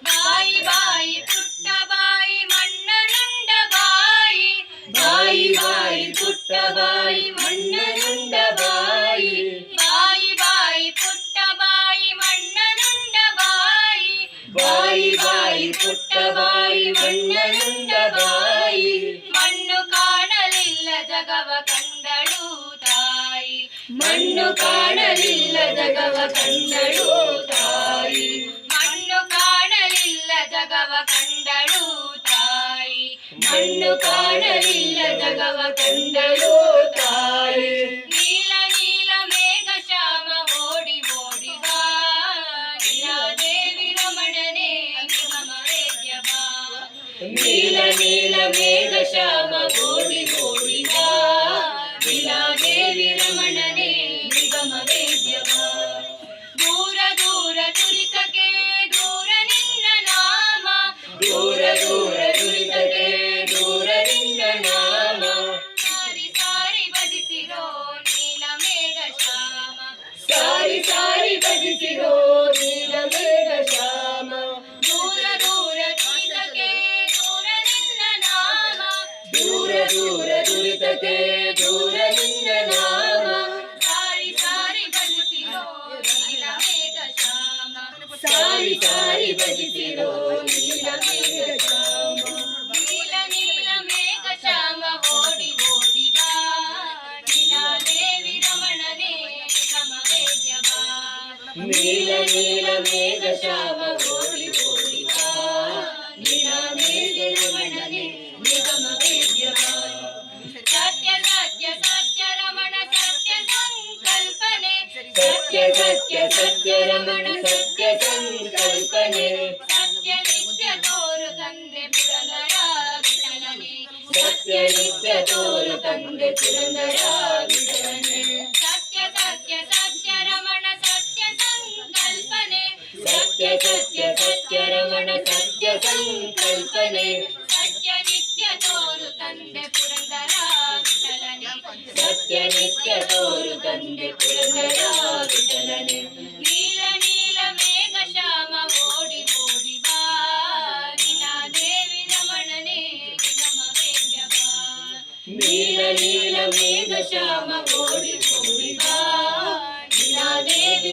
ಬಾಯಿ ಬಾಯಿ ಪುಟ್ಟ ಬಾಯಿ ಮಣ್ಣನುಂಡ ಬಾಯಿ ಬಾಯಿ ಬಾಯಿ ಪುಟ್ಟ ಬಾಯಿ ಮಣ್ಣನುಂಡ ಬಾಯಿ ಬಾಯಿ ಬಾಯಿ ಪುಟ್ಟ ಬಾಯಿ ಮಣ್ಣನುಂಡ ಬಾಯಿ ಬಾಯಿ ಬಾಯಿ ಪುಟ್ಟ ಬಾಯಿ ಮಣ್ಣನುಂಡ ಬಾಯಿ ಮಣ್ಣು ಕಾಣಲಿಲ್ಲ ಜಗವ ಕಂಡಳು ತಾಯಿ ಮಣ್ಣು ಕಾಣಲಿಲ್ಲ ಜಗವ ಕಂಡಳು ತಾಯಿ ಮಣ್ಣು ಕಾಣಲಿಲ್ಲ ಜಗವ ಕಂಡಳು ತಾಯಿ ಮಣ್ಣು ಕಾಣಲಿಲ್ಲ ಜಗವ ಕಂಡಳು ತಾಯಿ ನೀಲ ನೀಲ ಮೇಘ ಶ್ಯಾಮ ಓಡಿ ಓಡಿ ಬಾ ದೇವಿ ರಮಣನೆ ನಿಗಮ ವೇದ್ಯ ಬಾ ನೀಲ ನೀಲ ಮೇಘ ಶ್ಯಾಮ ಓಡಿ ಓಡಿ ಬಾ ದೇವಿ ರಮಣನೆ ನಿಗಮ ವೇದ್ಯ ಬಾ ದೂರ ದೂರ ದುರಿತಕ್ಕೆ ದೂರ ನಿನ್ನ ನಾಮ ದೂರ ದೂರ ದುರಿತಕ್ಕೆ ದೂರ ನಿನ್ನ ನಾಮ ಸಾರಿ ಸಾರಿ ಭಜಿಸಿರೋ ನೀಲ ಮೇಘ ಶ್ಯಾಮ ಸಾರಿ ಸಾರಿ ಭಜಿಸಿರೋ ನೀಲ ಮೇಘ ಶ್ಯಾಮ ದೂರ ದೂರ ದುರಿತಕ್ಕೆ ದೂರ ನಿನ್ನ ನಾಮ ದೂರ ದೂರ ದುರಿತಕ್ಕೆ ದೂರ ನಿನ್ನ ನಾಮ ಸಾರಿ ಸಾರಿ ಭಜಿಸಿರೋ ನೀಲ ಮೇಘ ಶ್ಯಾಮ ಸಾರಿ ಸಾರಿ ಭಜಿಸಿರೋ ನೀಲ ಮೇಘ ಶ್ಯಾಮ ನೀಲ ನೀಲ ಮೇಘ ಶ್ಯಾಮ ಓಡಿ ಓಡಿ ಬಾ ದೇವಿ ರಮಣನೆ ನಿಗಮ ವೇದ್ಯ ಬಾ ನೀಲ ನೀಲ ಮೇಘ ಶ್ಯಾಮ ಓಡಿ ಓಡಿ ಬಾ ದೇವಿ ರಮಣನೆ ನಿಗಮ ವೇದ್ಯ ಬಾ ಸತ್ಯ ಸತ್ಯ ಸತ್ಯ ರಮಣ ಸತ್ಯ ಸಂಕಲ್ಪನೆ ಸತ್ಯ ಸತ್ಯ ಸತ್ಯ ರಮಣ ಸತ್ಯ ಸಂಕಲ್ಪನೆ ಸತ್ಯ ನಿತ್ಯ ತೋರು ತಂದೆ ಪುರಂದರ ವಿಠಲನೆ ಸತ್ಯ ನಿತ್ಯ ತೋರು ತಂದೆ ಪುರಂದರ ವಿಠಲನೆ ಸತ್ಯ ಸತ್ಯ ಸತ್ಯ ರಮಣ ಸತ್ಯ ಸಂಕಲ್ಪನೆ ಸತ್ಯ ಸತ್ಯ ಸತ್ಯ ರಮಣ ಸತ್ಯ ಸಂಕಲ್ಪನೆ ಸತ್ಯ ನಿತ್ಯ ತೋರು ತಂದೆ ಪುರಂದರ ವಿಠಲನೆ ಸತ್ಯ ನಿತ್ಯ ತೋರು ತಂದೆ ಪುರಂದರ ವಿಠಲನೆ